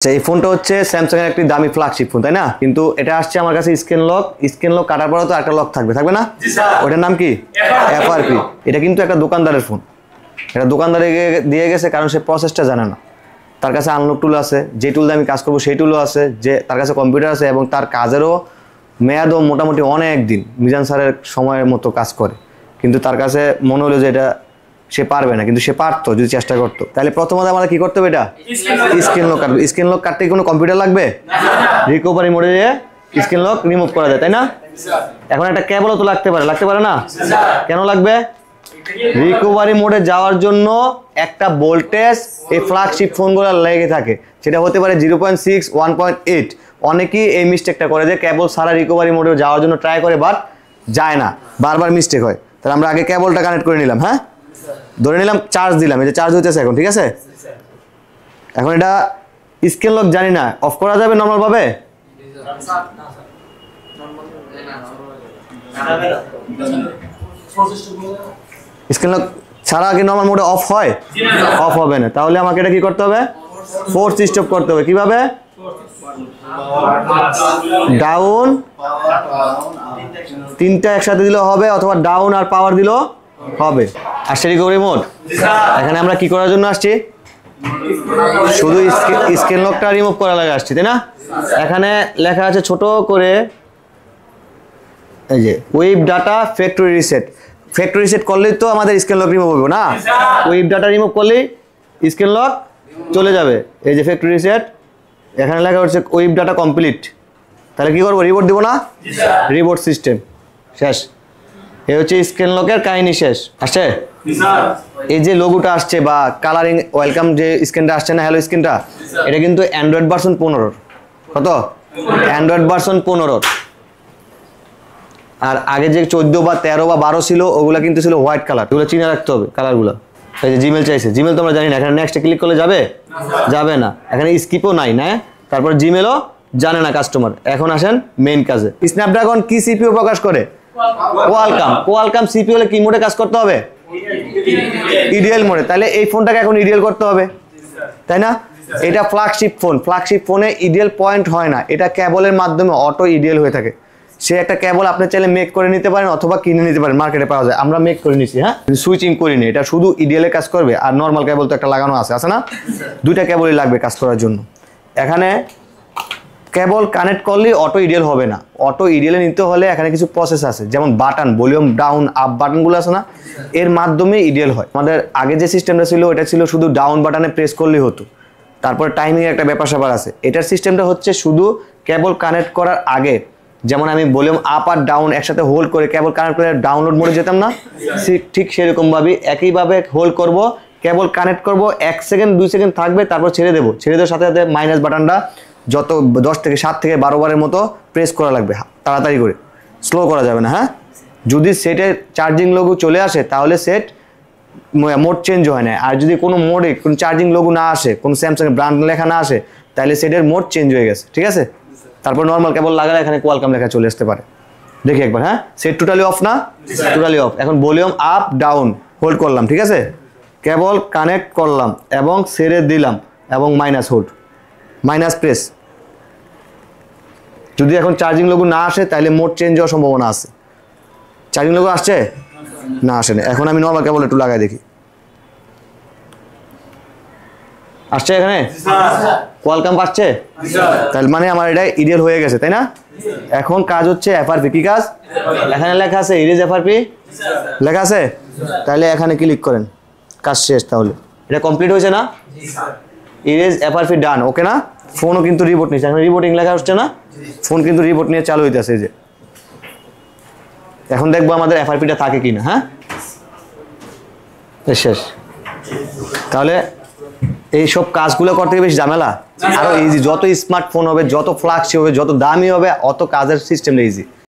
এই ফোনটা হচ্ছে স্যামসাং এর একটি দামি ফ্ল্যাগশিপ ফোন, তাই না? কিন্তু এটা আসছে আমার কাছে স্ক্রিন লক কাটার পরে তো একটা লক থাকবে না? ওটার নাম কি? এফআরপি। এটা কিন্তু একটা দোকানদারের ফোন, এটা দোকানদারে দিয়ে গেছে কারণ সে প্রসেসটা জানে না। তার কাছে আনলক টুল আছে, যে টুল দিয়ে আমি কাজ করবো সেই টুলও আছে, যে তার কাছে কম্পিউটার আছে এবং তার কাজেরও মেয়াদও মোটামুটি অনেক দিন, মিজান স্যারের সময়ের মতো কাজ করে। কিন্তু তার কাছে মনে হলো যে এটা সে পারবে না, কিন্তু সে পারতো যদি চেষ্টা করতো। তাহলে প্রথমত আমাদের কি করতে হবে? এটা স্ক্রিন লক কাটবে। স্ক্রিন লক কাটতে কোনো কম্পিউটার লাগবে? রিকভারি মোডে দিয়ে স্ক্রিন লক রিমুভ করা যায়, তাই না? এখন একটা কেবলও তো লাগতে পারে না? কেন লাগবে? রিকভারি মোডে যাওয়ার জন্য একটা ভোল্টেজ এই ফ্ল্যাগশিপ ফোনগুলো লেগে থাকে, সেটা হতে পারে 0.6, 1.8। অনেকেই এই মিস্টেকটা করে যে কেবল সারা রিকভারি মোডে যাওয়ার জন্য ট্রাই করে, বাট যায় না, বারবার মিস্টেক হয়। তাহলে আমরা আগে কেবলটা কানেক্ট করে নিলাম, হ্যাঁ, ধরে নিলাম, চার্জ দিলাম, এই যে চার্জ হইতেছে এখন, ঠিক আছে? এখন এটা স্ক্রিন লক জানি না, অফ করা যাবে নর্মাল ভাবে? স্ক্রিন লক ছাড়া কি নর্মাল মোডে অফ হয়? অফ হবে না। তাহলে আমাকে এটা কি করতে হবে? ফোর্স স্টপ করতে হবে। কিভাবে? ডাউন, তিনটা একসাথে দিলেও হবে, অথবা ডাউন আর পাওয়ার দিলেও হবে। আসছে রিকভারি মোড। এখানে আমরা কি করার জন্য আসছি? শুধু স্ক্রিন লকটা রিমুভ করা লাগে আসছি, তাই না? এখানে লেখা আছে ছোট করে, এই যে web data factory reset. Factory reset করলেই তো আমাদের স্ক্রিন লক রিমুভ হবে না? ওয়েব ডাটা রিমুভ করলেই স্ক্রিন লক চলে যাবে। এই যে ফ্যাক্টরি রিসেট, এখানে লেখা হচ্ছে ওয়েব ডাটা কমপ্লিট। তাহলে কি করবো? রিবোট দিব না? রিবোট সিস্টেম শেষ। এই হচ্ছে স্ক্রিন লকের কাহিনী শেষ। আসছে এই যে লোগোটা আসছে বা কালারিং ওয়েলকাম যে স্ক্রিনটা আসছে না, হ্যালো স্ক্রিনটা, এটা কিন্তু অ্যান্ড্রয়েড ভার্সন 15। কত? Android version 15। আর আগে যে 14 বা 13 বা 12 ছিল, ওগুলা কিন্তু ছিল হোয়াইট কালার। এগুলো চিনে রাখতে হবে কালারগুলো। এই যে জিমেল চাইছে, জিমেল তোমরা জানি না, এখানে নেক্সটে ক্লিক করলে যাবে? যাবে না। এখানে স্কিপও নাই, না? তারপর জিমেলও জানে না কাস্টমার। এখন আসেন মেইন কাজে। স্ন্যাপড্রাগন কি সিপিইউ প্রকাশ করে? কোয়ালকাম সিপিইউ হলে কি মোডে কাজ করতে হবে? ইডিএল মোডে। তাহলে এই ফোনটাকে এখন ইডিএল করতে হবে, তাই না? এটা ফ্ল্যাগশিপ ফোন, ফ্ল্যাগশিপ ফোনে ইডিএল পয়েন্ট হয় না, এটা কেবলের মাধ্যমে অটো ইডিএল হয়ে থাকে। সে একটা কেবল আপনি চাইলে মেক করে নিতে পারেন অথবা কিনে নিতে পারেন, মার্কেটে পাওয়া যায়। আমরা মেক করে নিচ্ছি, হ্যাঁ, সুইচিং করিনি। এটা শুধু ইডিএল এ কাজ করবে, আর নর্মাল কেবল তো একটা লাগানো আছে না? দুইটা কেবলই লাগবে কাজ করার জন্য। এখানে কেবল কানেক্ট করলেই অটো ইডিএল হবে না। অটো ইডিএল নিতে হলে এখানে কিছু প্রসেস আছে, যেমন বাটন, ভলিউম ডাউন আপ বাটনগুলো আছে না, এর মাধ্যমে ইডিএল হয়। আমাদের আগে যে সিস্টেমটা ছিল, এটা ছিল শুধু ডাউন বাটনে প্রেস করলেই হতো। তারপরে টাইমিং একটা ব্যাপার স্যাপার আছে। এটার সিস্টেমটা হচ্ছে শুধু কেবল কানেক্ট করার আগে, যেমন আমি ভলিউম আপ আর ডাউন একসাথে হোল্ড করে কেবল কানেক্ট করে ডাউনলোড মোডে যেতাম না, ঠিক সেরকমভাবে একইভাবে হোল্ড করব, কেবল কানেক্ট করব, 1 সেকেন্ড 2 সেকেন্ড থাকবে, তারপর ছেড়ে দেবো। ছেড়ে দেওয়ার সাথে সাথে মাইনাস বাটনটা যত 7 থেকে 12 বারের মতো প্রেস করা লাগবে, তাড়াতাড়ি করে, স্লো করা যাবে না, হ্যাঁ? যদি সেটে চার্জিং লোগো চলে আসে তাহলে সেট মোড চেঞ্জ হয় না। আর যদি কোনো মোডে কোনো চার্জিং লোগো না আসে, কোনো স্যামসাং ব্র্যান্ড লেখা না আসে, তাহলে সেটের মোড চেঞ্জ হয়ে গেছে, ঠিক আছে? তারপর নর্মাল কেবল লাগালে এখানে কোয়ালকাম লেখা চলে আসতে পারে। দেখি একবার, হ্যাঁ, সেট টোটালি অফ না? Totally off. এখন ভলিউম আপ ডাউন হোল্ড করলাম, ঠিক আছে? কেবল কানেক্ট করলাম এবং ছেড়ে দিলাম এবং মাইনাস হোল্ড, মাইনাস প্রেস। যদি এখন চার্জিং লোগো না আসে তাহলে মোড চেঞ্জ হওয়ার সম্ভাবনা আছে। চার্জিং লোগো আসছে না? আসে না। এখন আমি নর্মাল কেবল একটু লাগাই দেখি, আসছে? এখানে কোয়ালকাম পাচ্ছে, তাহলে মানে আমার এটা ইডিএল হয়ে গেছে, তাই না? এখন কাজ হচ্ছে এফআরপি। কি কাজ? এখানে লেখা আছে ইরেজ এফআরপি লেখা আছে, তাহলে এখানে ক্লিক করেন, কাজ শেষ। তাহলে এটা কমপ্লিট হয়েছে না? ইরেজ এফআরপি ডান, ওকে না? ফোনও কিন্তু রিবোট নিচ্ছে, এখন রিবোটিং লেখা হচ্ছে না, ফোন কিন্তু রিবোট নিয়ে চালু হইতেছে। যে এখন দেখবো আমাদের এফআরপিটা থাকে কিনা, হ্যাঁ, শেষ। তাহলে এইসব কাজগুলো করতে বেশ ঝামেলা, আরো ইজি। যত স্মার্টফোন হবে, যত ফ্ল্যাগশিপ হবে, যত দামি হবে, অত কাজের সিস্টেমটা ইজি।